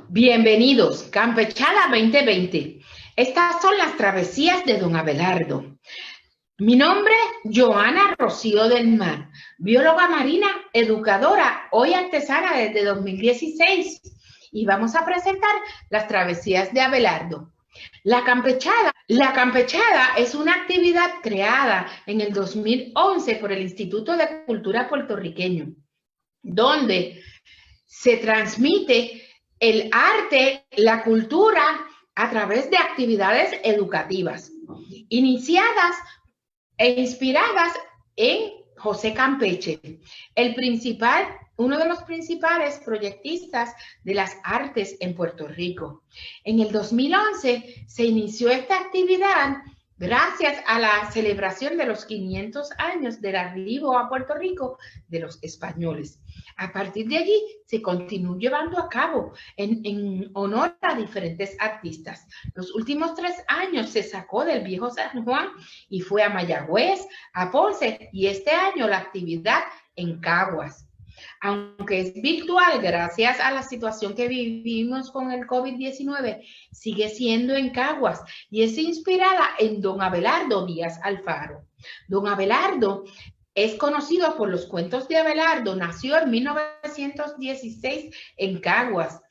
Bienvenidos, Campechada 2020. Estas son las travesías de don Abelardo. Mi nombre es Joana Rocío del Mar, bióloga marina, educadora, hoy artesana desde 2016. Y vamos a presentar las travesías de Abelardo. La campechada es una actividad creada en el 2011 por el Instituto de Cultura Puertorriqueño, donde se transmite el arte, la cultura, a través de actividades educativas, iniciadas e inspiradas en José Campeche, uno de los principales proyectistas de las artes en Puerto Rico. En el 2011 se inició esta actividad gracias a la celebración de los 500 años del arribo a Puerto Rico de los españoles. A partir de allí se continuó llevando a cabo en honor a diferentes artistas. Los últimos 3 años se sacó del Viejo San Juan y fue a Mayagüez, a Ponce, y este año la actividad en Caguas. Aunque es virtual, gracias a la situación que vivimos con el COVID-19, sigue siendo en Caguas y es inspirada en don Abelardo Díaz Alfaro. Don Abelardo es conocido por los cuentos de Abelardo, nació en 1916 en Caguas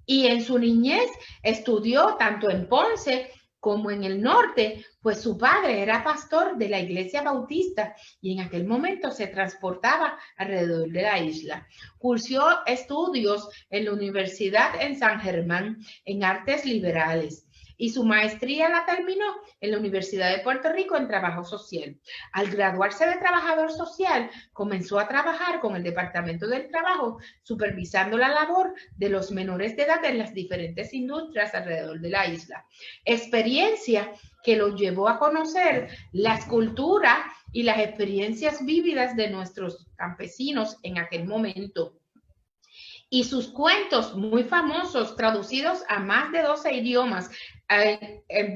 y en su niñez estudió tanto en Ponce como en el norte, pues su padre era pastor de la iglesia bautista y en aquel momento se transportaba alrededor de la isla. Cursó estudios en la Universidad en San Germán en artes liberales y su maestría la terminó en la Universidad de Puerto Rico en trabajo social. Al graduarse de trabajador social, comenzó a trabajar con el Departamento del Trabajo, supervisando la labor de los menores de edad en las diferentes industrias alrededor de la isla. Experiencia que lo llevó a conocer las culturas y las experiencias vívidas de nuestros campesinos en aquel momento. Y sus cuentos muy famosos, traducidos a más de 12 idiomas,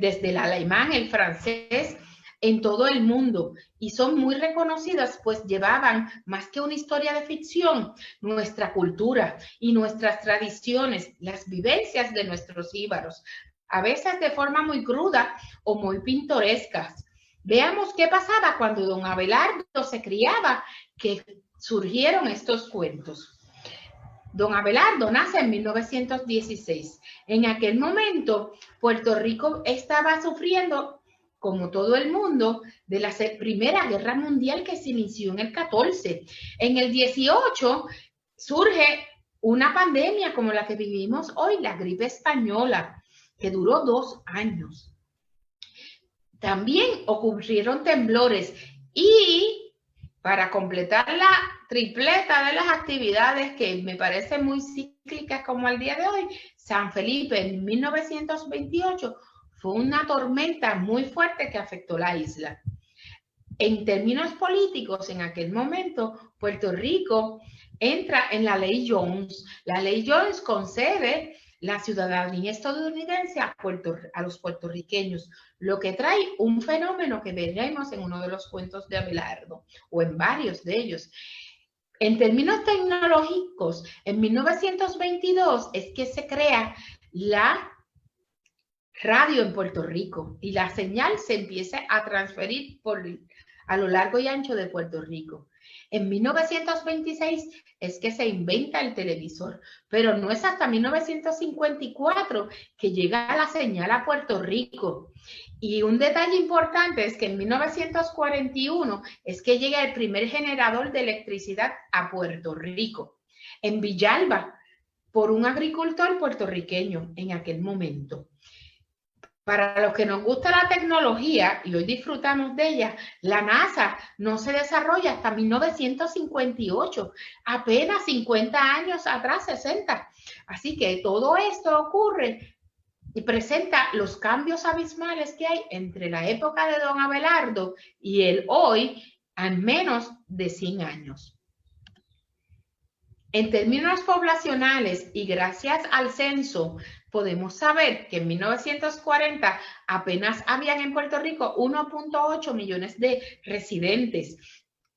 desde el alemán, el francés, en todo el mundo, y son muy reconocidas, pues llevaban más que una historia de ficción, nuestra cultura y nuestras tradiciones, las vivencias de nuestros íbaros, a veces de forma muy cruda o muy pintorescas. Veamos qué pasaba cuando don Abelardo se criaba, que surgieron estos cuentos. Don Abelardo nace en 1916. En aquel momento, Puerto Rico estaba sufriendo, como todo el mundo, de la Primera Guerra Mundial que se inició en el 14. En el 18 surge una pandemia como la que vivimos hoy, la gripe española, que duró 2 años. También ocurrieron temblores y, para completar la tripleta de las actividades que me parecen muy cíclicas como el día de hoy, San Felipe en 1928 fue una tormenta muy fuerte que afectó la isla. En términos políticos, en aquel momento, Puerto Rico entra en la Ley Jones. La Ley Jones concede la ciudadanía estadounidense a los puertorriqueños, lo que trae un fenómeno que veremos en uno de los cuentos de Abelardo, o en varios de ellos. En términos tecnológicos, en 1922 es que se crea la radio en Puerto Rico y la señal se empieza a transferir a lo largo y ancho de Puerto Rico. En 1926 es que se inventa el televisor, pero no es hasta 1954 que llega la señal a Puerto Rico. Y un detalle importante es que en 1941 es que llega el primer generador de electricidad a Puerto Rico, en Villalba, por un agricultor puertorriqueño en aquel momento. Para los que nos gusta la tecnología, y hoy disfrutamos de ella, la NASA no se desarrolla hasta 1958, apenas 50 años atrás, 60. Así que todo esto ocurre y presenta los cambios abismales que hay entre la época de don Abelardo y el hoy, en menos de 100 años. En términos poblacionales y gracias al censo, podemos saber que en 1940 apenas habían en Puerto Rico 1.8 millones de residentes.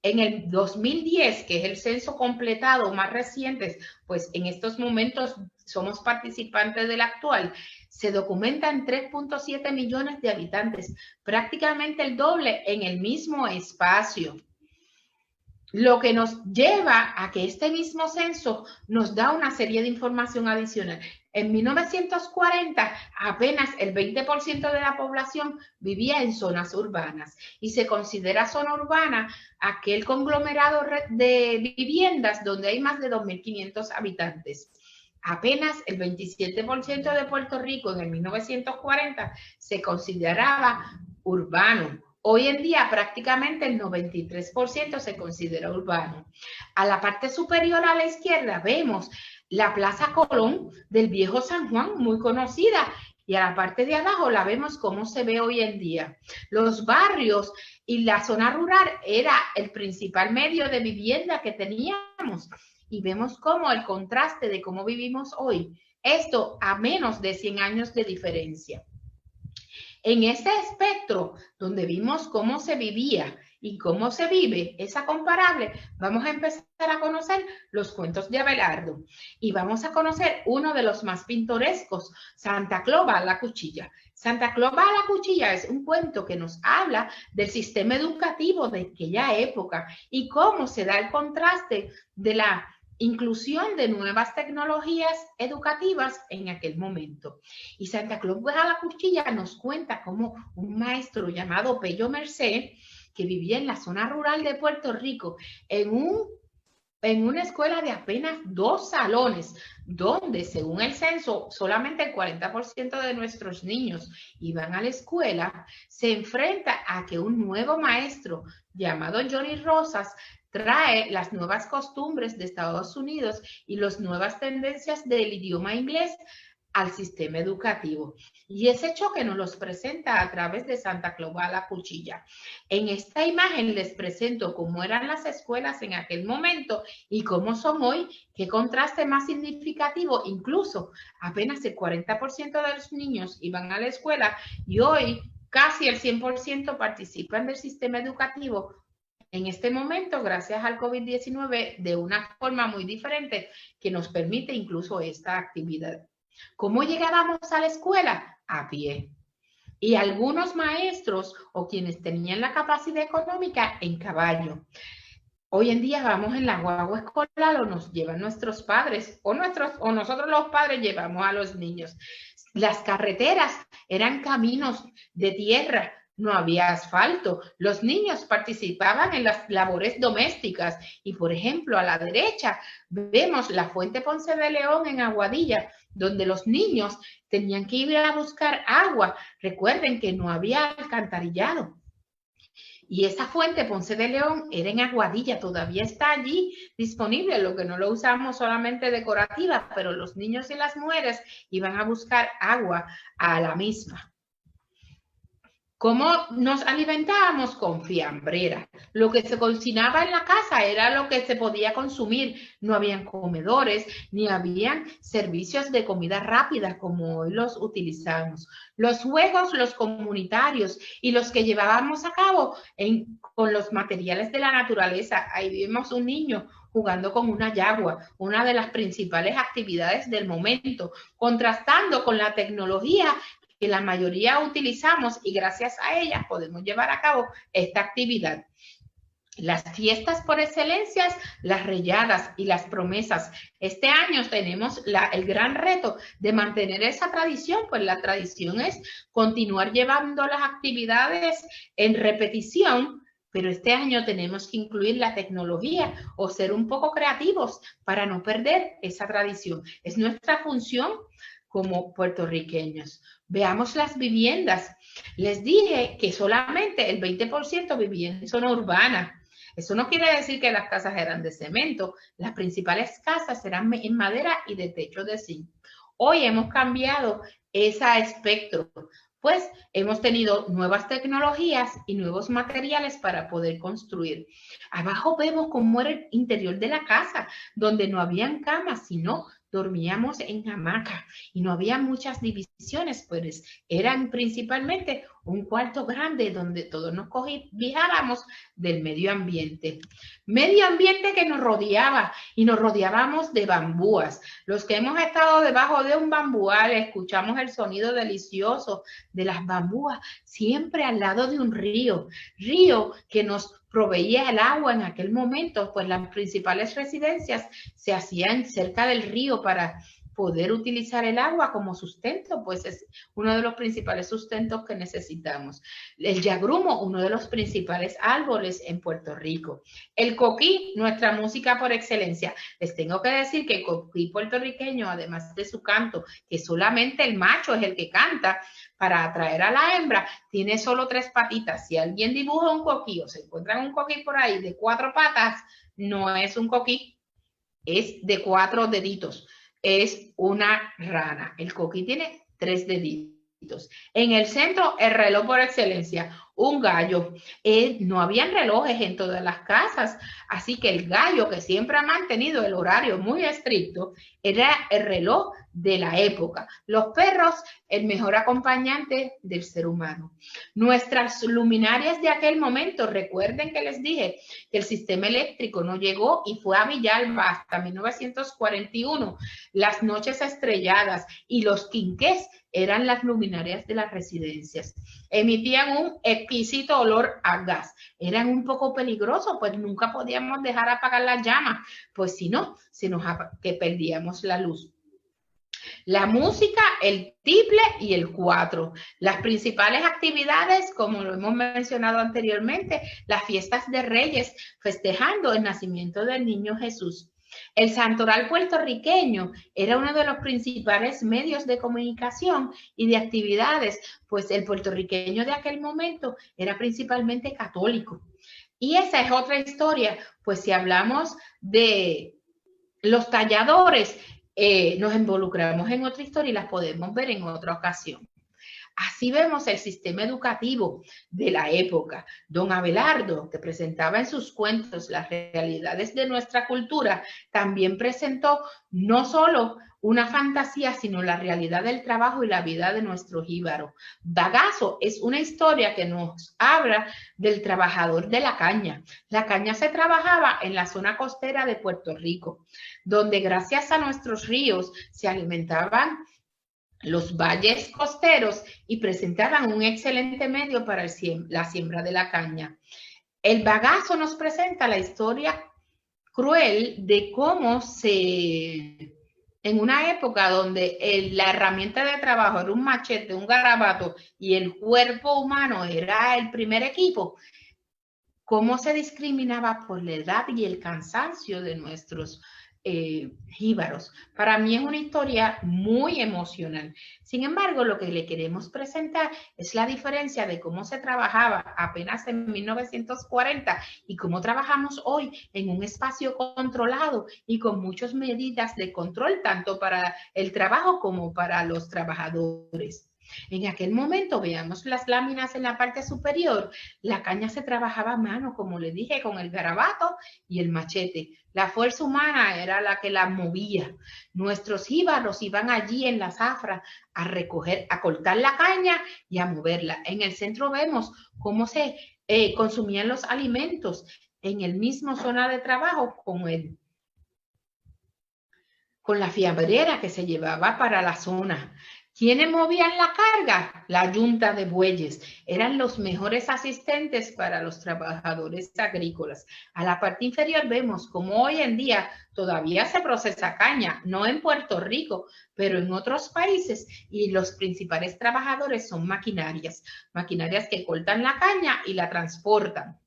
En el 2010, que es el censo completado más reciente, pues en estos momentos somos participantes del actual, se documentan 3.7 millones de habitantes, prácticamente el doble en el mismo espacio. Lo que nos lleva a que este mismo censo nos da una serie de información adicional. En 1940, apenas el 20% de la población vivía en zonas urbanas y se considera zona urbana aquel conglomerado de viviendas donde hay más de 2.500 habitantes. Apenas el 27% de Puerto Rico en el 1940 se consideraba urbano. Hoy en día prácticamente el 93% se considera urbano. A la parte superior a la izquierda vemos la Plaza Colón del Viejo San Juan, muy conocida, y a la parte de abajo la vemos como se ve hoy en día. Los barrios y la zona rural era el principal medio de vivienda que teníamos y vemos cómo el contraste de cómo vivimos hoy, esto a menos de 100 años de diferencia. En ese espectro donde vimos cómo se vivía y cómo se vive, esa comparable, vamos a empezar a conocer los cuentos de Abelardo y vamos a conocer uno de los más pintorescos, Santa Claus va a la cuchilla. Santa Claus va a la cuchilla es un cuento que nos habla del sistema educativo de aquella época y cómo se da el contraste de la inclusión de nuevas tecnologías educativas en aquel momento. Y Santa Claus a la cuchilla nos cuenta cómo un maestro llamado Pello Merced, que vivía en la zona rural de Puerto Rico, en una escuela de apenas 2 salones, donde según el censo solamente el 40% de nuestros niños iban a la escuela, se enfrenta a que un nuevo maestro llamado Johnny Rosas trae las nuevas costumbres de Estados Unidos y las nuevas tendencias del idioma inglés al sistema educativo. Y ese choque nos los presenta a través de Santa Claus a la cuchilla. En esta imagen les presento cómo eran las escuelas en aquel momento y cómo son hoy, qué contraste más significativo. Incluso apenas el 40% de los niños iban a la escuela y hoy casi el 100% participan del sistema educativo en este momento, gracias al COVID-19, de una forma muy diferente que nos permite incluso esta actividad. ¿Cómo llegábamos a la escuela? A pie. Y algunos maestros o quienes tenían la capacidad económica en caballo. Hoy en día vamos en la guagua escolar o nos llevan nuestros padres o nosotros los padres llevamos a los niños. Las carreteras eran caminos de tierra, no había asfalto. Los niños participaban en las labores domésticas y, por ejemplo, a la derecha vemos la Fuente Ponce de León en Aguadilla, donde los niños tenían que ir a buscar agua. Recuerden que no había alcantarillado. Y esa fuente Ponce de León era en Aguadilla, todavía está allí disponible, lo que no lo usamos solamente decorativa, pero los niños y las mujeres iban a buscar agua a la misma. ¿Cómo nos alimentábamos? Con fiambrera. Lo que se cocinaba en la casa era lo que se podía consumir. No habían comedores, ni habían servicios de comida rápida como hoy los utilizamos. Los juegos, los comunitarios y los que llevábamos a cabo con los materiales de la naturaleza. Ahí vimos un niño jugando con una yagua, una de las principales actividades del momento, contrastando con la tecnología que la mayoría utilizamos y gracias a ellas podemos llevar a cabo esta actividad. Las fiestas por excelencia, las relladas y las promesas. Este año tenemos el gran reto de mantener esa tradición, pues la tradición es continuar llevando las actividades en repetición, pero este año tenemos que incluir la tecnología o ser un poco creativos para no perder esa tradición. Es nuestra función como puertorriqueños. Veamos las viviendas. Les dije que solamente el 20% vivía en zona urbana. Eso no quiere decir que las casas eran de cemento. Las principales casas eran en madera y de techo de zinc. Hoy hemos cambiado ese espectro. pues hemos tenido nuevas tecnologías y nuevos materiales para poder construir. Abajo vemos cómo era el interior de la casa, donde no habían camas, sino dormíamos en hamaca y no había muchas divisiones, pues eran principalmente un cuarto grande donde todos nos cobijáramos del medio ambiente. Medio ambiente que nos rodeaba y nos rodeábamos de bambúas. Los que hemos estado debajo de un bambúal escuchamos el sonido delicioso de las bambúas, siempre al lado de un río que nos proveía el agua en aquel momento, pues las principales residencias se hacían cerca del río para poder utilizar el agua como sustento, pues es uno de los principales sustentos que necesitamos. El yagrumo, uno de los principales árboles en Puerto Rico. El coquí, nuestra música por excelencia. Les tengo que decir que el coquí puertorriqueño, además de su canto, que solamente el macho es el que canta, para atraer a la hembra, tiene solo 3 patitas. Si alguien dibuja un coquí o se encuentra un coquí por ahí de 4 patas, no es un coquí, es de 4 deditos. Es una rana. El coquí tiene 3 deditos. En el centro, el reloj por excelencia, un gallo. No habían relojes en todas las casas, así que el gallo, que siempre ha mantenido el horario muy estricto, era el reloj de la época. Los perros, el mejor acompañante del ser humano. Nuestras luminarias de aquel momento, recuerden que les dije que el sistema eléctrico no llegó y fue a Villalba hasta 1941. Las noches estrelladas y los quinqués eran las luminarias de las residencias. Emitían un exquisito olor a gas. Eran un poco peligrosos, pues nunca podíamos dejar apagar la llama, pues si no, que perdíamos la luz. La música, el tiple y el cuatro. Las principales actividades, como lo hemos mencionado anteriormente, las fiestas de Reyes, festejando el nacimiento del niño Jesús. El santoral puertorriqueño era uno de los principales medios de comunicación y de actividades, pues el puertorriqueño de aquel momento era principalmente católico. Y esa es otra historia, pues si hablamos de los talladores, nos involucramos en otra historia y las podemos ver en otra ocasión. Así vemos el sistema educativo de la época. Don Abelardo, que presentaba en sus cuentos las realidades de nuestra cultura, también presentó no solo una fantasía, sino la realidad del trabajo y la vida de nuestro jíbaro. Bagazo es una historia que nos habla del trabajador de la caña. La caña se trabajaba en la zona costera de Puerto Rico, donde gracias a nuestros ríos se alimentaban los valles costeros y presentaban un excelente medio para la siembra de la caña. El bagazo nos presenta la historia cruel de cómo en una época donde la herramienta de trabajo era un machete, un garabato y el cuerpo humano era el primer equipo, cómo se discriminaba por la edad y el cansancio de nuestros jíbaros. Para mí es una historia muy emocional. Sin embargo, lo que le queremos presentar es la diferencia de cómo se trabajaba apenas en 1940 y cómo trabajamos hoy en un espacio controlado y con muchas medidas de control, tanto para el trabajo como para los trabajadores. En aquel momento, veamos las láminas en la parte superior, la caña se trabajaba a mano, como le dije, con el garabato y el machete. La fuerza humana era la que la movía. Nuestros jíbaros iban allí en la zafra a recoger, a cortar la caña y a moverla. En el centro vemos cómo se consumían los alimentos en el mismo zona de trabajo con la fiambrera que se llevaba para la zona. ¿Quiénes movían la carga? La yunta de bueyes. Eran los mejores asistentes para los trabajadores agrícolas. A la parte inferior vemos cómo hoy en día todavía se procesa caña, no en Puerto Rico, pero en otros países, y los principales trabajadores son maquinarias que cortan la caña y la transportan.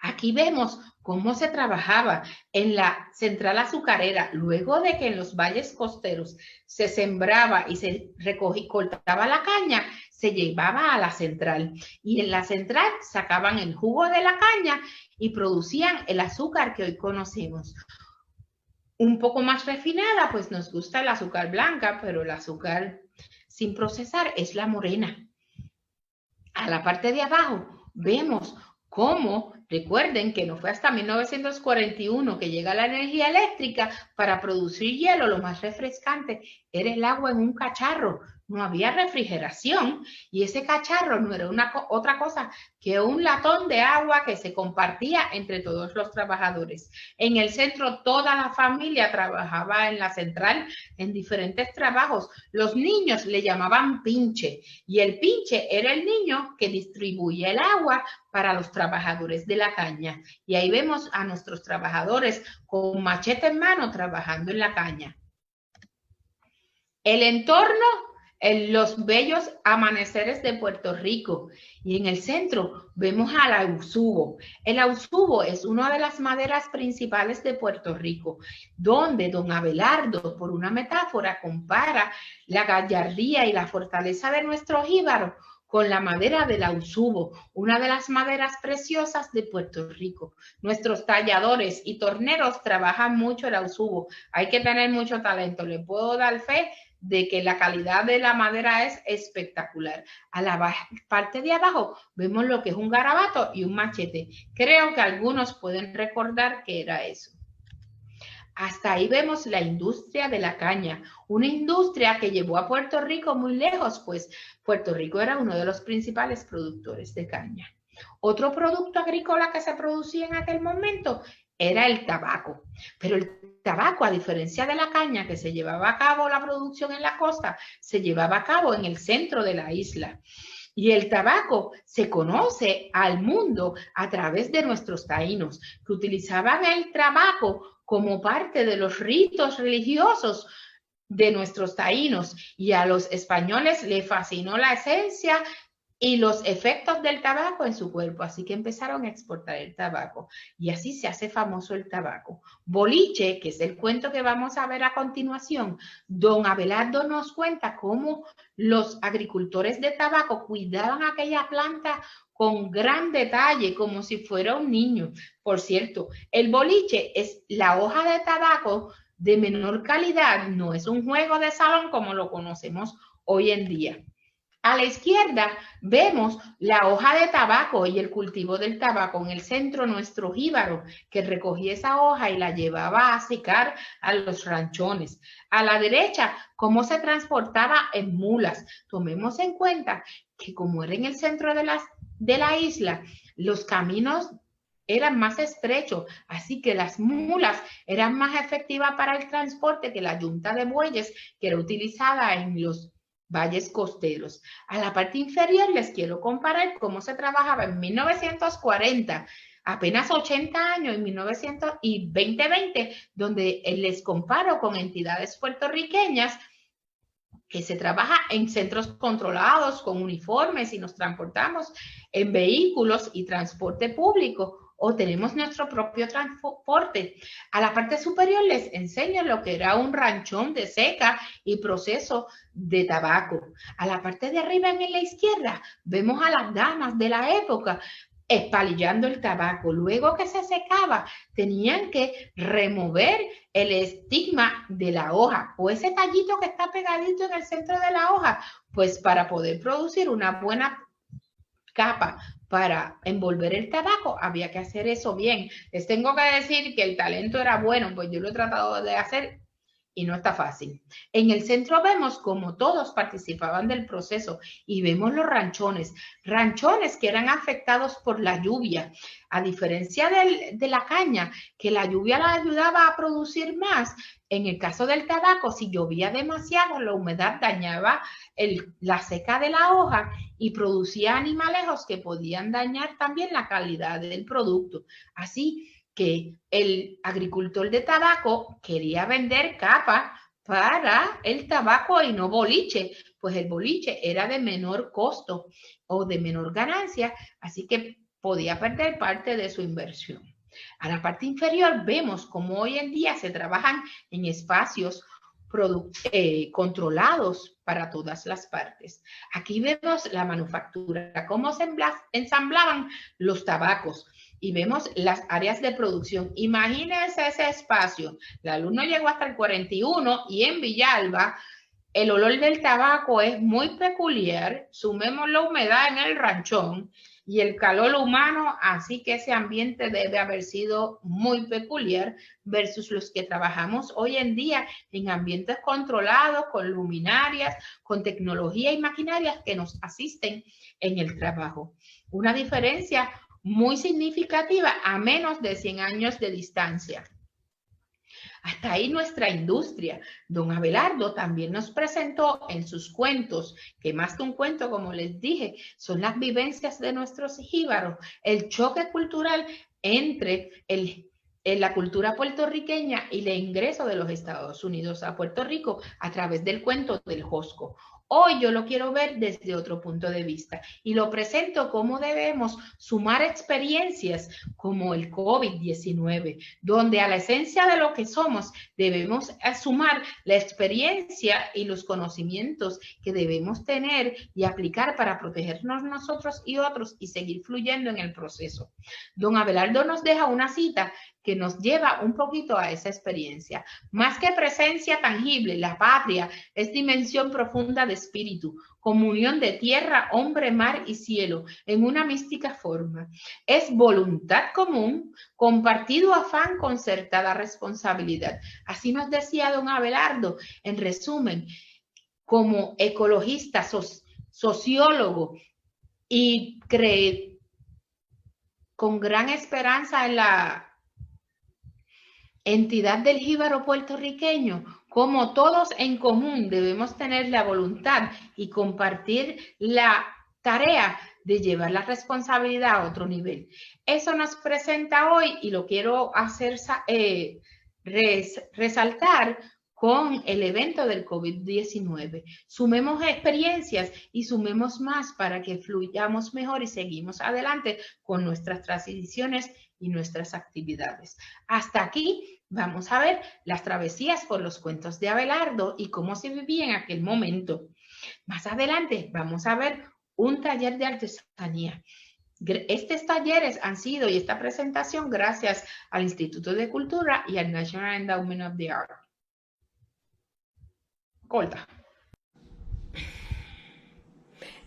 Aquí vemos cómo se trabajaba en la central azucarera, luego de que en los valles costeros se sembraba y se recogía, cortaba la caña, se llevaba a la central. Y en la central sacaban el jugo de la caña y producían el azúcar que hoy conocemos. Un poco más refinada, pues nos gusta el azúcar blanca, pero el azúcar sin procesar es la morena. A la parte de abajo vemos cómo, recuerden que no fue hasta 1941 que llega la energía eléctrica para producir hielo. Lo más refrescante era el agua en un cacharro. No había refrigeración y ese cacharro no era otra cosa que un latón de agua que se compartía entre todos los trabajadores. En el centro toda la familia trabajaba en la central en diferentes trabajos. Los niños le llamaban pinche y el pinche era el niño que distribuía el agua para los trabajadores de la caña. Y ahí vemos a nuestros trabajadores con machete en mano trabajando en la caña. El entorno, los bellos amaneceres de Puerto Rico. Y en el centro vemos al ausubo. El ausubo es una de las maderas principales de Puerto Rico, donde don Abelardo, por una metáfora, compara la gallardía y la fortaleza de nuestro jíbaro con la madera del ausubo, una de las maderas preciosas de Puerto Rico. Nuestros talladores y torneros trabajan mucho el ausubo. Hay que tener mucho talento. Le puedo dar fe de que la calidad de la madera es espectacular. A la parte de abajo vemos lo que es un garabato y un machete. Creo que algunos pueden recordar que era eso. Hasta ahí vemos la industria de la caña, una industria que llevó a Puerto Rico muy lejos, pues Puerto Rico era uno de los principales productores de caña. Otro producto agrícola que se producía en aquel momento era el tabaco, pero el tabaco, a diferencia de la caña que se llevaba a cabo la producción en la costa, se llevaba a cabo en el centro de la isla. Y el tabaco se conoce al mundo a través de nuestros taínos, que utilizaban el tabaco como parte de los ritos religiosos de nuestros taínos. Y a los españoles les fascinó la esencia y los efectos del tabaco en su cuerpo, así que empezaron a exportar el tabaco y así se hace famoso el tabaco. Boliche, que es el cuento que vamos a ver a continuación, don Abelardo nos cuenta cómo los agricultores de tabaco cuidaban aquella planta con gran detalle, como si fuera un niño. Por cierto, el boliche es la hoja de tabaco de menor calidad, no es un juego de salón como lo conocemos hoy en día. A la izquierda vemos la hoja de tabaco y el cultivo del tabaco. En el centro, nuestro jíbaro, que recogía esa hoja y la llevaba a secar a los ranchones. A la derecha, cómo se transportaba en mulas. Tomemos en cuenta que como era en el centro de la isla, los caminos eran más estrechos, así que las mulas eran más efectivas para el transporte que la yunta de bueyes que era utilizada en los valles costeros. A la parte inferior les quiero comparar cómo se trabajaba en 1940, apenas 80 años, en 1900 y 2020, donde les comparo con entidades puertorriqueñas que se trabaja en centros controlados, con uniformes y nos transportamos en vehículos y transporte público o tenemos nuestro propio transporte. A la parte superior les enseño lo que era un ranchón de seca y proceso de tabaco. A la parte de arriba en la izquierda vemos a las damas de la época espalillando el tabaco. Luego que se secaba, tenían que remover el estigma de la hoja o ese tallito que está pegadito en el centro de la hoja, pues para poder producir una buena capa para envolver el tabaco, había que hacer eso bien. Les tengo que decir que el talento era bueno, pues yo lo he tratado de hacer y no está fácil. En el centro vemos como todos participaban del proceso y vemos los ranchones que eran afectados por la lluvia, a diferencia de la caña, que la lluvia la ayudaba a producir más. En el caso del tabaco, si llovía demasiado, la humedad dañaba la seca de la hoja y producía animalejos que podían dañar también la calidad del producto. Así que el agricultor de tabaco quería vender capa para el tabaco y no boliche, pues el boliche era de menor costo o de menor ganancia, así que podía perder parte de su inversión. A la parte inferior vemos cómo hoy en día se trabajan en espacios controlados para todas las partes. Aquí vemos la manufactura, cómo se ensamblaban los tabacos y vemos las áreas de producción. Imagínense ese espacio. La luz no llegó hasta el 41 y en Villalba El olor del tabaco es muy peculiar, sumemos la humedad en el ranchón y el calor humano, así que ese ambiente debe haber sido muy peculiar versus los que trabajamos hoy en día en ambientes controlados, con luminarias, con tecnología y maquinarias que nos asisten en el trabajo. Una diferencia muy significativa a menos de 100 años de distancia. Hasta ahí nuestra industria. Don Abelardo también nos presentó en sus cuentos, que más que un cuento, como les dije, son las vivencias de nuestros jíbaros, el choque cultural entre la cultura puertorriqueña y el ingreso de los Estados Unidos a Puerto Rico a través del cuento del Josco. Hoy yo lo quiero ver desde otro punto de vista y lo presento como debemos sumar experiencias como el COVID-19, donde a la esencia de lo que somos debemos sumar la experiencia y los conocimientos que debemos tener y aplicar para protegernos nosotros y otros y seguir fluyendo en el proceso. Don Abelardo nos deja una cita que nos lleva un poquito a esa experiencia. Más que presencia tangible, la patria es dimensión profunda de espíritu, comunión de tierra, hombre, mar y cielo, en una mística forma. Es voluntad común, compartido afán, concertada responsabilidad. Así nos decía don Abelardo, en resumen, como ecologista, sociólogo y con gran esperanza en la entidad del jíbaro puertorriqueño, como todos en común debemos tener la voluntad y compartir la tarea de llevar la responsabilidad a otro nivel. Eso nos presenta hoy y lo quiero hacer resaltar con el evento del COVID-19. Sumemos experiencias y sumemos más para que fluyamos mejor y seguimos adelante con nuestras transiciones y nuestras actividades. Hasta aquí vamos a ver las travesías por los cuentos de Abelardo y cómo se vivía en aquel momento. Más adelante vamos a ver un taller de artesanía. Estos talleres han sido y esta presentación gracias al Instituto de Cultura y al National Endowment of the Arts. Corta.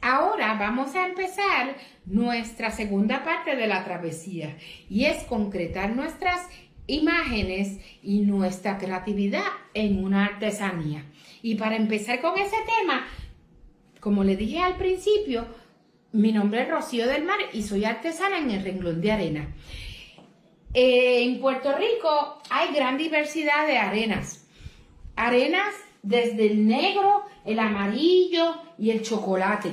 Ahora vamos a empezar nuestra segunda parte de la travesía y es concretar nuestras imágenes y nuestra creatividad en una artesanía. Y para empezar con ese tema, como le dije al principio, mi nombre es Rocío del Mar y soy artesana en el renglón de arena. En Puerto Rico hay gran diversidad de arenas. Arenas desde el negro, el amarillo y el chocolate.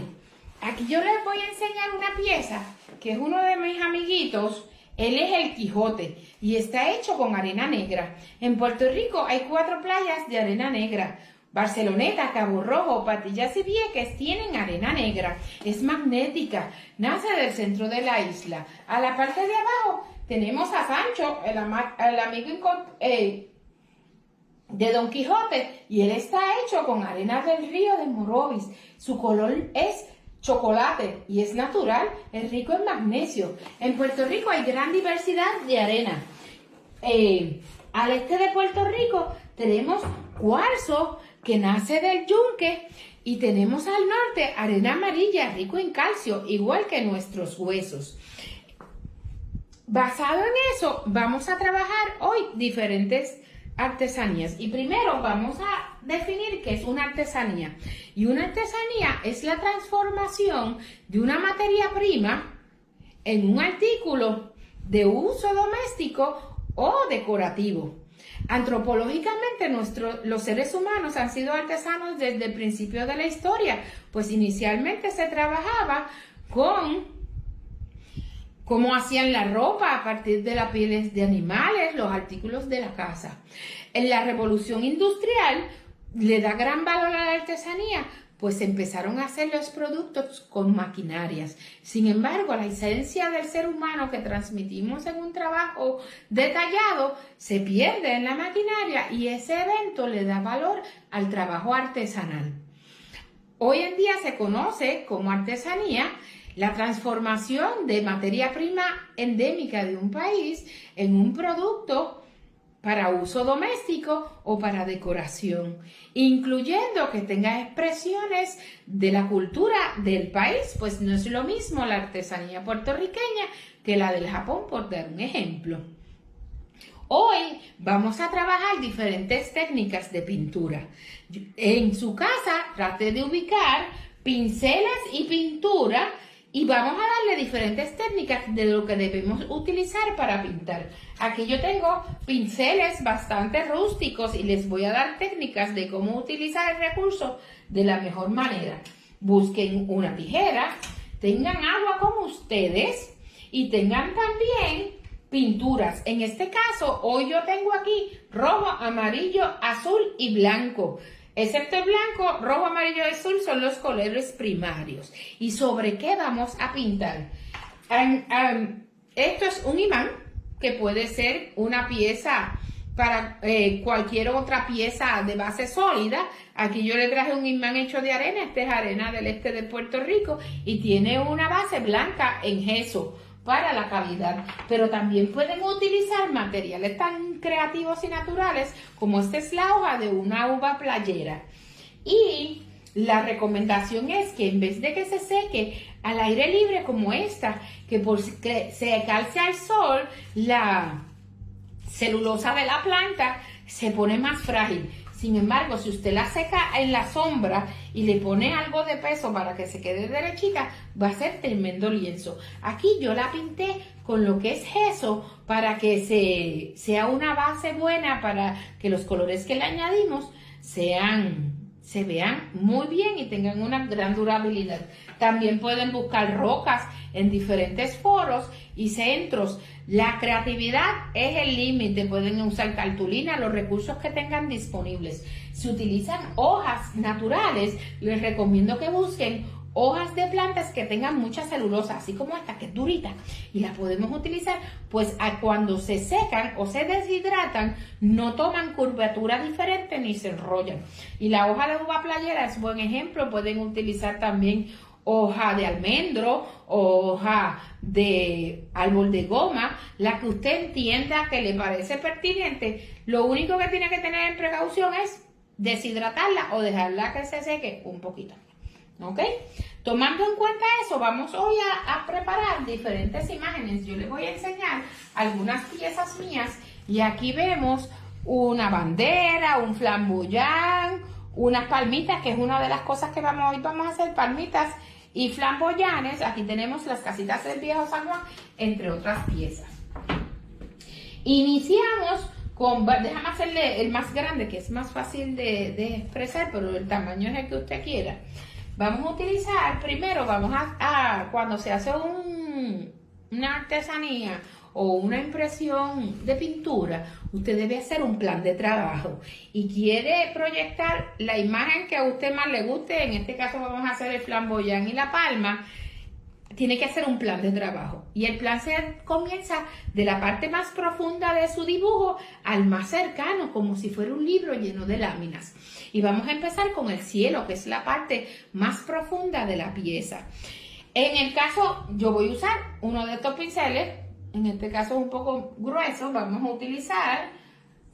Aquí yo les voy a enseñar una pieza que es uno de mis amiguitos. Él es el Quijote y está hecho con arena negra. En Puerto Rico hay 4 playas de arena negra. Barceloneta, Cabo Rojo, Patillas y Vieques tienen arena negra. Es magnética, nace del centro de la isla. A la parte de abajo tenemos a Sancho, el amigo de Don Quijote, y él está hecho con arena del río de Morovis. Su color es chocolate y es natural, es rico en magnesio. En Puerto Rico hay gran diversidad de arena. Al este de Puerto Rico tenemos cuarzo que nace del yunque y tenemos al norte arena amarilla rico en calcio, igual que nuestros huesos. Basado en eso, vamos a trabajar hoy diferentes artesanías. Y primero vamos a definir qué es una artesanía. Y una artesanía es la transformación de una materia prima en un artículo de uso doméstico o decorativo. Antropológicamente, los seres humanos han sido artesanos desde el principio de la historia, pues inicialmente se trabajaba con cómo hacían la ropa a partir de las pieles de animales, los artículos de la casa. En la revolución industrial le da gran valor a la artesanía, pues empezaron a hacer los productos con maquinarias. Sin embargo, la esencia del ser humano que transmitimos en un trabajo detallado se pierde en la maquinaria y ese evento le da valor al trabajo artesanal. Hoy en día se conoce como artesanía la transformación de materia prima endémica de un país en un producto para uso doméstico o para decoración, incluyendo que tenga expresiones de la cultura del país, pues no es lo mismo la artesanía puertorriqueña que la del Japón, por dar un ejemplo. Hoy vamos a trabajar diferentes técnicas de pintura. En su casa trate de ubicar pinceles y pintura y vamos a darle diferentes técnicas de lo que debemos utilizar para pintar. Aquí yo tengo pinceles bastante rústicos y les voy a dar técnicas de cómo utilizar el recurso de la mejor manera. Busquen una tijera, tengan agua con ustedes y tengan también pinturas. En este caso, hoy yo tengo aquí rojo, amarillo, azul y blanco. Excepto el blanco, rojo, amarillo y azul son los colores primarios. ¿Y sobre qué vamos a pintar? Esto es un imán que puede ser una pieza para cualquier otra pieza de base sólida. Aquí yo le traje un imán hecho de arena. Este es arena del este de Puerto Rico y tiene una base blanca en gesso para la cavidad, pero también pueden utilizar materiales tan creativos y naturales como esta es la hoja de una uva playera. Y la recomendación es que en vez de que se seque al aire libre como esta, que por secarse al sol, la celulosa de la planta se pone más frágil. Sin embargo, si usted la seca en la sombra y le pone algo de peso para que se quede derechita, va a ser tremendo lienzo. Aquí yo la pinté con lo que es gesso para que sea una base buena para que los colores que le añadimos se vean muy bien y tengan una gran durabilidad. También pueden buscar rocas en diferentes foros y centros. La creatividad es el límite. Pueden usar cartulina, los recursos que tengan disponibles. Si utilizan hojas naturales, les recomiendo que busquen hojas de plantas que tengan mucha celulosa, así como esta que es durita, y la podemos utilizar, pues cuando se secan o se deshidratan, no toman curvatura diferente ni se enrollan. Y la hoja de uva playera es buen ejemplo. Pueden utilizar también hoja de almendro, hoja de árbol de goma, la que usted entienda que le parece pertinente. Lo único que tiene que tener en precaución es deshidratarla o dejarla que se seque un poquito. ¿Ok? Tomando en cuenta eso, vamos hoy a preparar diferentes imágenes. Yo les voy a enseñar algunas piezas mías y aquí vemos una bandera, un flamboyán, unas palmitas, que es una de las cosas que hoy vamos a hacer, palmitas y flamboyanes. Aquí tenemos las casitas del viejo San Juan, entre otras piezas. Iniciamos con, déjame hacerle el más grande, que es más fácil de expresar, pero el tamaño es el que usted quiera. Vamos a utilizar, primero vamos cuando se hace una artesanía o una impresión de pintura, usted debe hacer un plan de trabajo y quiere proyectar la imagen que a usted más le guste. En este caso vamos a hacer el flamboyán y la palma. Tiene que hacer un plan de trabajo y el plan comienza de la parte más profunda de su dibujo al más cercano, como si fuera un libro lleno de láminas. Y vamos a empezar con el cielo, que es la parte más profunda de la pieza. En el caso, yo voy a usar uno de estos pinceles, en este caso es un poco grueso. Vamos a utilizar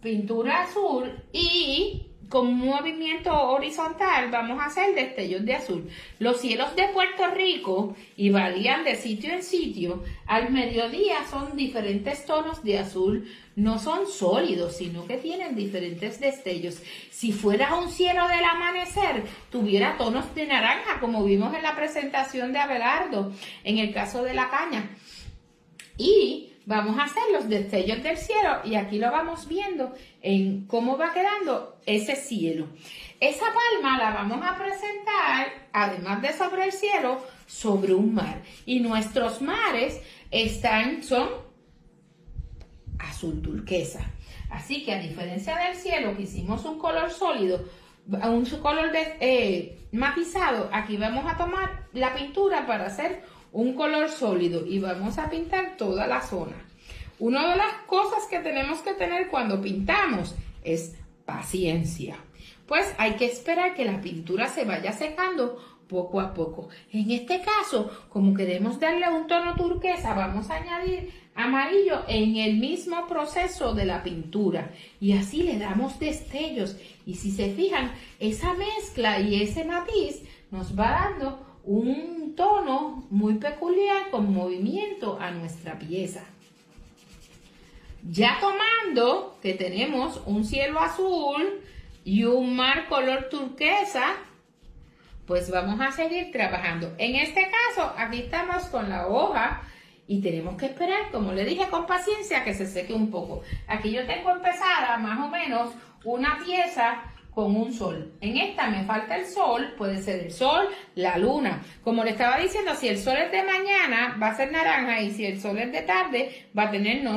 pintura azul y con un movimiento horizontal vamos a hacer destellos de azul. Los cielos de Puerto Rico, y varían de sitio en sitio, al mediodía son diferentes tonos de azul. No son sólidos, sino que tienen diferentes destellos. Si fuera un cielo del amanecer, tuviera tonos de naranja, como vimos en la presentación de Abelardo, en el caso de la caña. Y vamos a hacer los destellos del cielo y aquí lo vamos viendo en cómo va quedando ese cielo. Esa palma la vamos a presentar, además de sobre el cielo, sobre un mar. Y nuestros mares son azul turquesa. Así que a diferencia del cielo, que hicimos un color sólido, un color matizado, aquí vamos a tomar la pintura para hacer un color sólido y vamos a pintar toda la zona. Una de las cosas que tenemos que tener cuando pintamos es paciencia, pues hay que esperar que la pintura se vaya secando poco a poco. En este caso, como queremos darle un tono turquesa, vamos a añadir amarillo en el mismo proceso de la pintura y así le damos destellos y si se fijan esa mezcla y ese matiz nos va dando un tono muy peculiar con movimiento a nuestra pieza. Ya tomando que tenemos un cielo azul y un mar color turquesa, pues vamos a seguir trabajando. En este caso, aquí estamos con la hoja y tenemos que esperar, como le dije, con paciencia que se seque un poco. Aquí yo tengo empezada más o menos una pieza con un sol. En esta me falta el sol, puede ser el sol, la luna. Como le estaba diciendo, si el sol es de mañana va a ser naranja y si el sol es de tarde va a tener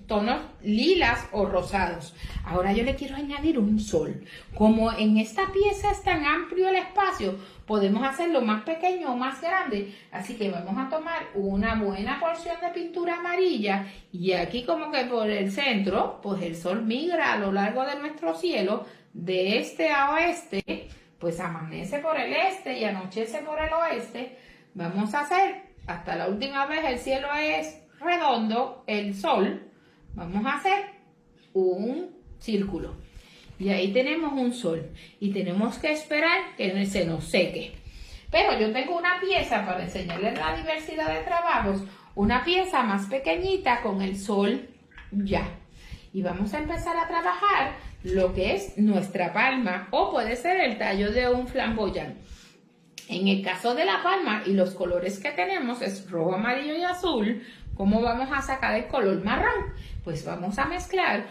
tonos lilas o rosados. Ahora yo le quiero añadir un sol. Como en esta pieza es tan amplio el espacio, podemos hacerlo más pequeño o más grande. Así que vamos a tomar una buena porción de pintura amarilla y aquí como que por el centro, pues el sol migra a lo largo de nuestro cielo de este a oeste, pues amanece por el este y anochece por el oeste. Vamos a hacer, hasta la última vez el cielo es redondo, el sol, vamos a hacer un círculo. Y ahí tenemos un sol y tenemos que esperar que se nos seque. Pero yo tengo una pieza para enseñarles la diversidad de trabajos, una pieza más pequeñita con el sol ya. Y vamos a empezar a trabajar lo que es nuestra palma o puede ser el tallo de un flamboyán. En el caso de la palma y los colores que tenemos es rojo, amarillo y azul. ¿Cómo vamos a sacar el color marrón? Pues vamos a mezclar.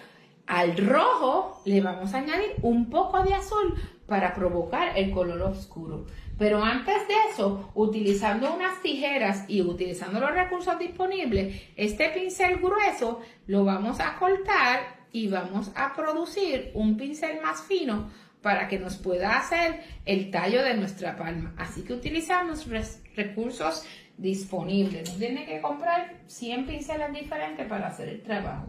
Al rojo le vamos a añadir un poco de azul para provocar el color oscuro. Pero antes de eso, utilizando unas tijeras y utilizando los recursos disponibles, este pincel grueso lo vamos a cortar y vamos a producir un pincel más fino para que nos pueda hacer el tallo de nuestra palma. Así que utilizamos recursos disponibles. No tiene que comprar 100 pinceles diferentes para hacer el trabajo.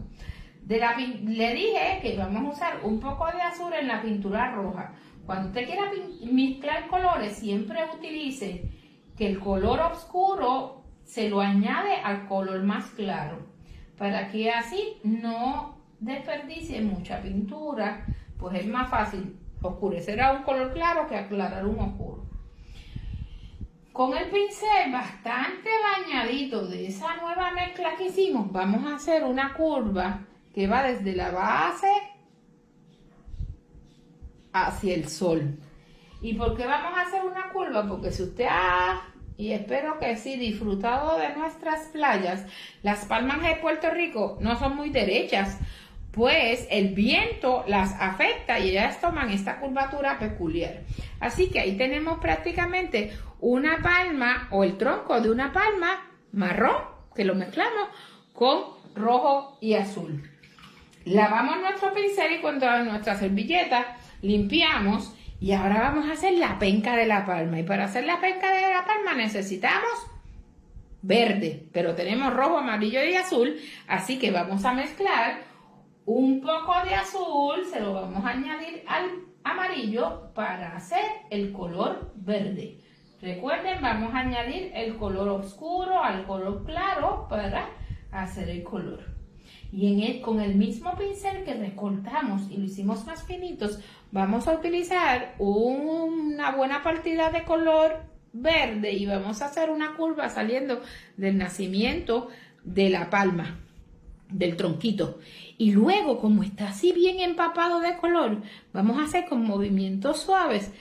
Le dije que vamos a usar un poco de azul en la pintura roja. Cuando usted quiera mezclar colores, siempre utilice que el color oscuro se lo añade al color más claro, para que así no desperdicie mucha pintura, pues es más fácil oscurecer a un color claro que aclarar un oscuro. Con el pincel bastante bañadito de esa nueva mezcla que hicimos, vamos a hacer una curva que va desde la base hacia el sol. ¿Y por qué vamos a hacer una curva? Porque si usted y espero que sí, disfrutado de nuestras playas, las palmas de Puerto Rico no son muy derechas, pues el viento las afecta y ellas toman esta curvatura peculiar. Así que ahí tenemos prácticamente una palma o el tronco de una palma marrón, que lo mezclamos con rojo y azul. Lavamos nuestro pincel y con nuestra servilleta limpiamos y ahora vamos a hacer la penca de la palma. Y para hacer la penca de la palma necesitamos verde, pero tenemos rojo, amarillo y azul, así que vamos a mezclar un poco de azul, se lo vamos a añadir al amarillo para hacer el color verde. Recuerden, vamos a añadir el color oscuro al color claro para hacer el color. Y con el mismo pincel que recortamos y lo hicimos más finitos, vamos a utilizar una buena partida de color verde y vamos a hacer una curva saliendo del nacimiento de la palma, del tronquito. Y luego, como está así bien empapado de color, vamos a hacer con movimientos suaves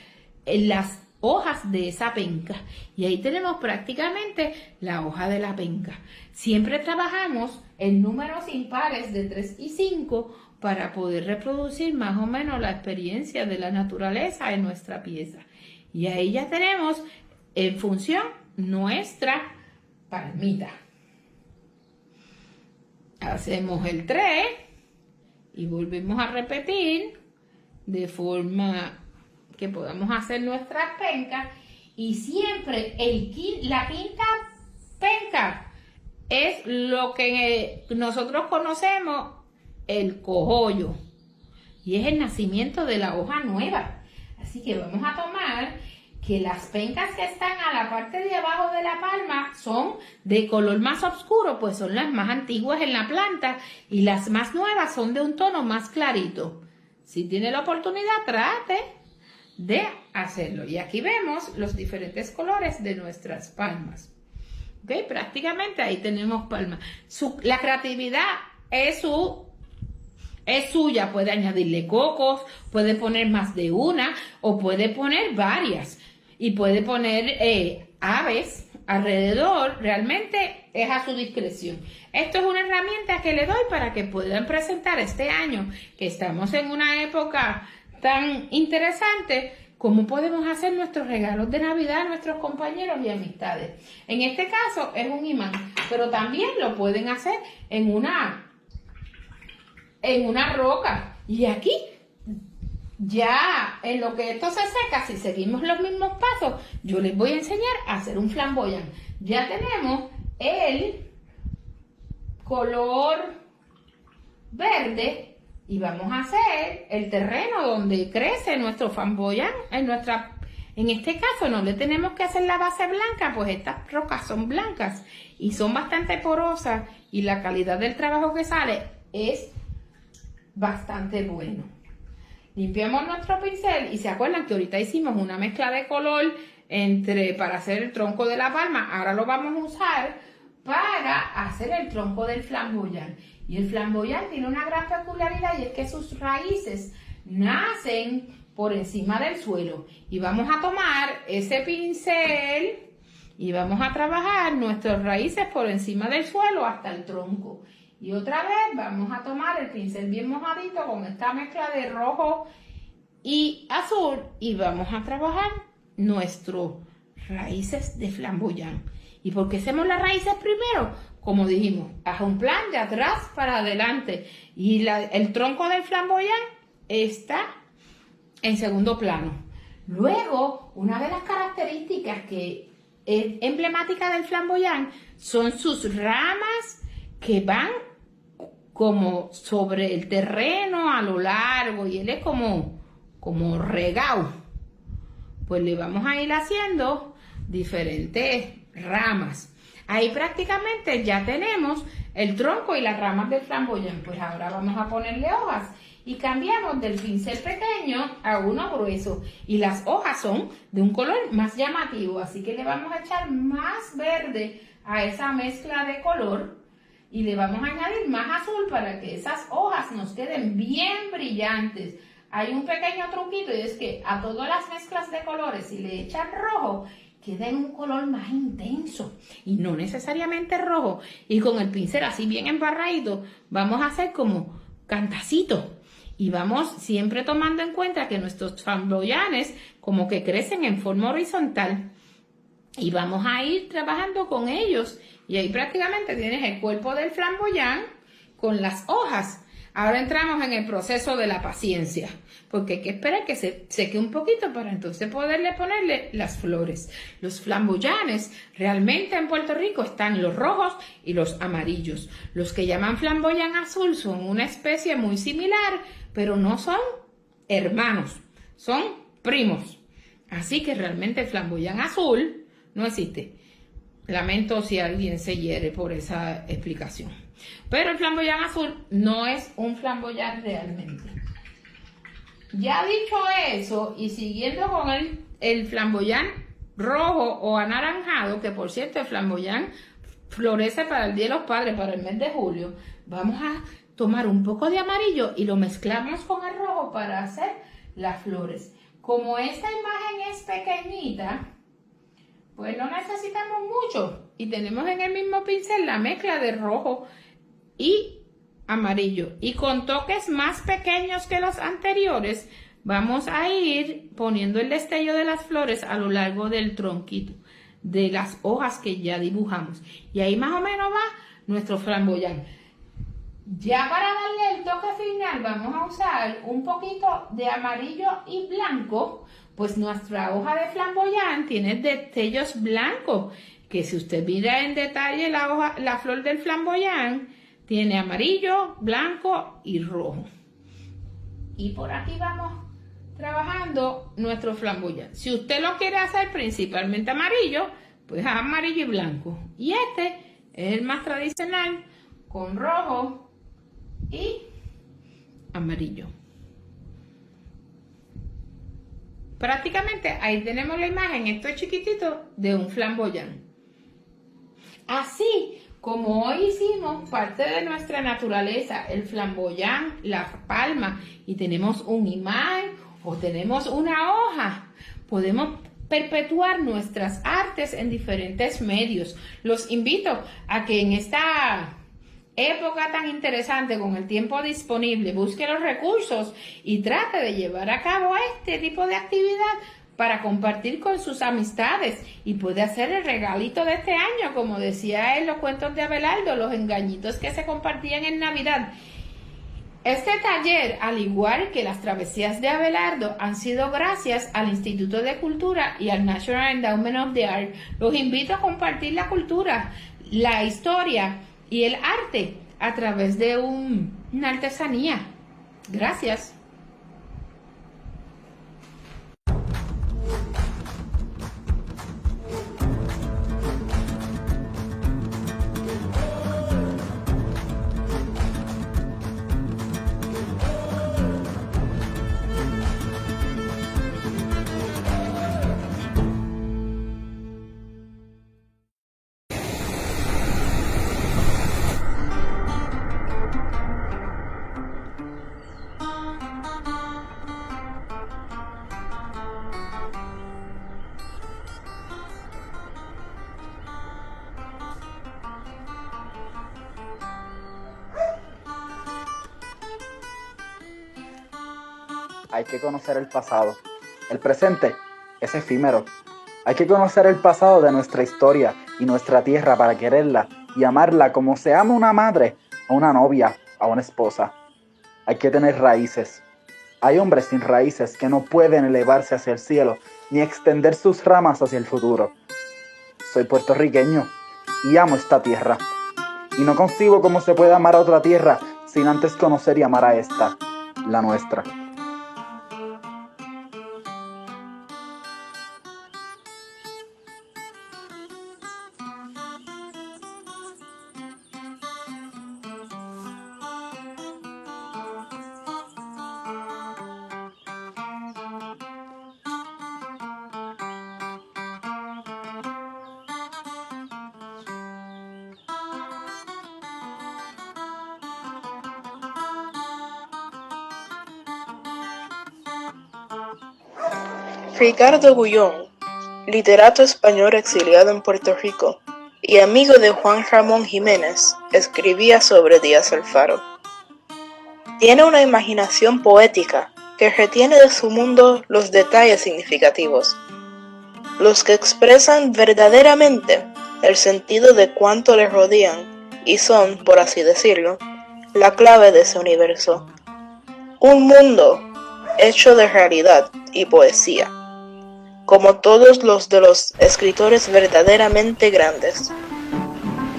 en las hojas de esa penca. Y ahí tenemos prácticamente la hoja de la penca. Siempre trabajamos en números impares de 3 y 5 para poder reproducir más o menos la experiencia de la naturaleza en nuestra pieza. Y ahí ya tenemos en función nuestra palmita. Hacemos el 3 y volvemos a repetir de forma que podamos hacer nuestras pencas. Y siempre la quinta penca es lo que nosotros conocemos el cogollo y es el nacimiento de la hoja nueva. Así que vamos a tomar que las pencas que están a la parte de abajo de la palma son de color más oscuro, pues son las más antiguas en la planta, y las más nuevas son de un tono más clarito. Si tiene la oportunidad, trate de hacerlo. Y aquí vemos los diferentes colores de nuestras palmas. ¿Ok? Prácticamente ahí tenemos palmas. La creatividad es suya. Puede añadirle cocos, puede poner más de una o puede poner varias. Y puede poner aves alrededor. Realmente es a su discreción. Esto es una herramienta que le doy para que puedan presentar este año, que estamos en una época tan interesante, cómo podemos hacer nuestros regalos de Navidad a nuestros compañeros y amistades. En este caso es un imán, pero también lo pueden hacer en una roca. Y aquí, ya en lo que esto se seca, si seguimos los mismos pasos, yo les voy a enseñar a hacer un flamboyán. Ya tenemos el color verde y vamos a hacer el terreno donde crece nuestro flamboyán. En este caso no le tenemos que hacer la base blanca, pues estas rocas son blancas y son bastante porosas y la calidad del trabajo que sale es bastante bueno. Limpiamos nuestro pincel y se acuerdan que ahorita hicimos una mezcla de color para hacer el tronco de la palma. Ahora lo vamos a usar para hacer el tronco del flamboyán. Y el flamboyán tiene una gran peculiaridad y es que sus raíces nacen por encima del suelo. Y vamos a tomar ese pincel y vamos a trabajar nuestras raíces por encima del suelo hasta el tronco. Y otra vez vamos a tomar el pincel bien mojadito con esta mezcla de rojo y azul y vamos a trabajar nuestras raíces de flamboyán. ¿Y por qué hacemos las raíces primero? Como dijimos, haz un plan de atrás para adelante. Y el tronco del flamboyán está en segundo plano. Luego, una de las características que es emblemática del flamboyán son sus ramas que van como sobre el terreno a lo largo y él es como regado. Pues le vamos a ir haciendo diferentes ramas. Ahí prácticamente ya tenemos el tronco y las ramas del flamboyán. Pues ahora vamos a ponerle hojas y cambiamos del pincel pequeño a uno grueso. Y las hojas son de un color más llamativo, así que le vamos a echar más verde a esa mezcla de color y le vamos a añadir más azul para que esas hojas nos queden bien brillantes. Hay un pequeño truquito y es que a todas las mezclas de colores, si le echan rojo, queda en un color más intenso y no necesariamente rojo. Y con el pincel así bien embarradito, vamos a hacer como cantacitos. Y vamos siempre tomando en cuenta que nuestros flamboyanes como que crecen en forma horizontal. Y vamos a ir trabajando con ellos. Y ahí prácticamente tienes el cuerpo del flamboyán con las hojas. Ahora entramos en el proceso de la paciencia, porque hay que esperar que se seque un poquito para entonces ponerle las flores. Los flamboyanes, realmente en Puerto Rico están los rojos y los amarillos. Los que llaman flamboyán azul son una especie muy similar, pero no son hermanos, son primos. Así que realmente el flamboyán azul no existe. Lamento si alguien se hiere por esa explicación. Pero el flamboyán azul no es un flamboyán realmente. Ya dicho eso, y siguiendo con el flamboyán rojo o anaranjado, que por cierto el flamboyán florece para el Día de los Padres, para el mes de julio, vamos a tomar un poco de amarillo y lo mezclamos con el rojo para hacer las flores. Como esta imagen es pequeñita, pues no necesitamos mucho y tenemos en el mismo pincel la mezcla de rojo y amarillo y con toques más pequeños que los anteriores vamos a ir poniendo el destello de las flores a lo largo del tronquito de las hojas que ya dibujamos y ahí más o menos va nuestro flamboyán. Ya para darle el toque final vamos a usar un poquito de amarillo y blanco, pues nuestra hoja de flamboyán tiene destellos blancos, que si usted mira en detalle la flor del flamboyán, tiene amarillo, blanco y rojo. Y por aquí vamos trabajando usando nuestro flamboyán. Si usted lo quiere hacer principalmente amarillo, pues amarillo y blanco. Y este es el más tradicional, con rojo y amarillo. Prácticamente ahí tenemos la imagen, esto es chiquitito, de un flamboyán. Así como hoy hicimos parte de nuestra naturaleza, el flamboyán, la palma, y tenemos un imán o tenemos una hoja, podemos perpetuar nuestras artes en diferentes medios. Los invito a que en esta época tan interesante, con el tiempo disponible, busque los recursos y trate de llevar a cabo este tipo de actividad para compartir con sus amistades, y puede hacer el regalito de este año, como decía en los cuentos de Abelardo, los engañitos que se compartían en Navidad. Este taller, al igual que las travesías de Abelardo, han sido gracias al Instituto de Cultura y al National Endowment of the Arts. Los invito a compartir la cultura, la historia y el arte a través de una artesanía. Gracias. Hay que conocer el pasado. El presente es efímero. Hay que conocer el pasado de nuestra historia y nuestra tierra para quererla y amarla como se ama una madre, a una novia, a una esposa. Hay que tener raíces. Hay hombres sin raíces que no pueden elevarse hacia el cielo ni extender sus ramas hacia el futuro. Soy puertorriqueño y amo esta tierra. Y no concibo cómo se puede amar a otra tierra sin antes conocer y amar a esta, la nuestra. Ricardo Bullón, literato español exiliado en Puerto Rico y amigo de Juan Ramón Jiménez, escribía sobre Díaz Alfaro. Tiene una imaginación poética que retiene de su mundo los detalles significativos, los que expresan verdaderamente el sentido de cuanto le rodean y son, por así decirlo, la clave de ese universo. Un mundo hecho de realidad y poesía, como todos los de los escritores verdaderamente grandes.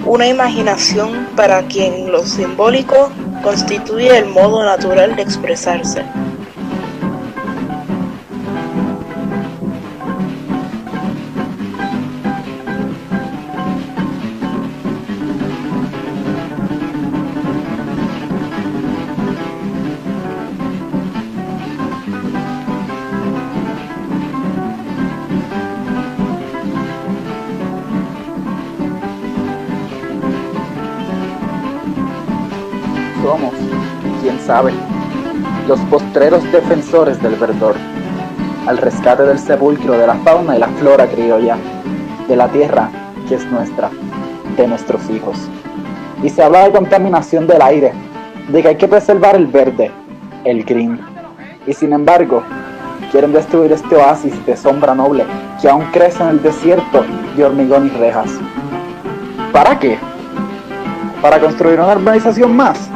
Una imaginación para quien lo simbólico constituye el modo natural de expresarse. Somos, quién sabe, los postreros defensores del verdor, al rescate del sepulcro de la fauna y la flora criolla, de la tierra que es nuestra, de nuestros hijos. Y se habla de contaminación del aire, de que hay que preservar el verde, el green. Y sin embargo, quieren destruir este oasis de sombra noble que aún crece en el desierto de hormigón y rejas. ¿Para qué? ¿Para construir una urbanización más?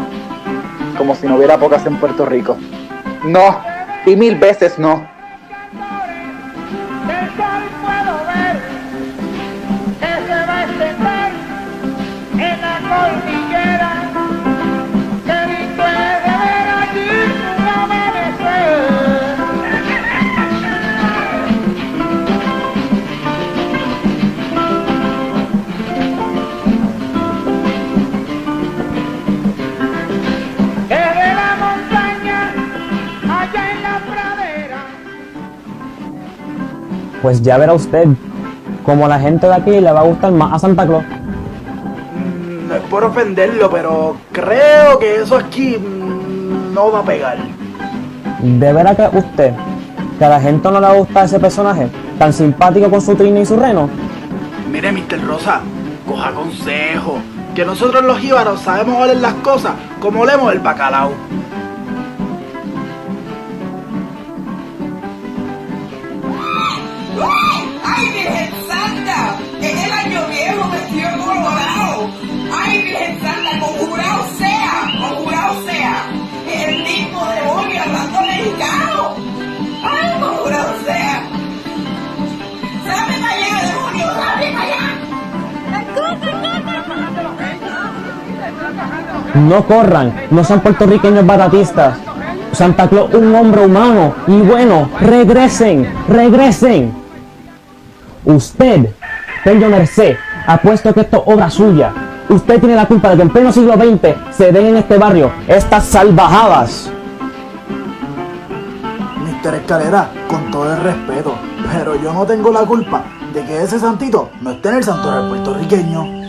Como si no hubiera pocas en Puerto Rico. No, y 1000 veces no. Pues ya verá usted, como a la gente de aquí le va a gustar más a Santa Claus. No es por ofenderlo, pero creo que eso aquí no va a pegar. ¿De veras que usted, que a la gente no le gusta ese personaje, tan simpático con su trino y su reno? Mire, Mr. Rosa, coja consejo, que nosotros los jíbaros sabemos oler las cosas como olemos el bacalao. ¡Ay, Virgen Santa! En el año viejo vestido colorado. ¡Ay, Virgen Santa! Conjurado sea. El mismo demonio hablando mexicano. ¡Ay, conjurado sea! ¡Sabe para allá, demonio! ¡Sabe para allá! No corran, no sean puertorriqueños baratistas. Santa Claus, un hombre humano y bueno, regresen. Usted, tenga merced, apuesto que esto es obra suya. Usted tiene la culpa de que en pleno siglo XX se den en este barrio estas salvajadas. Mr. Escalera, con todo el respeto, pero yo no tengo la culpa de que ese santito no esté en el santuario puertorriqueño.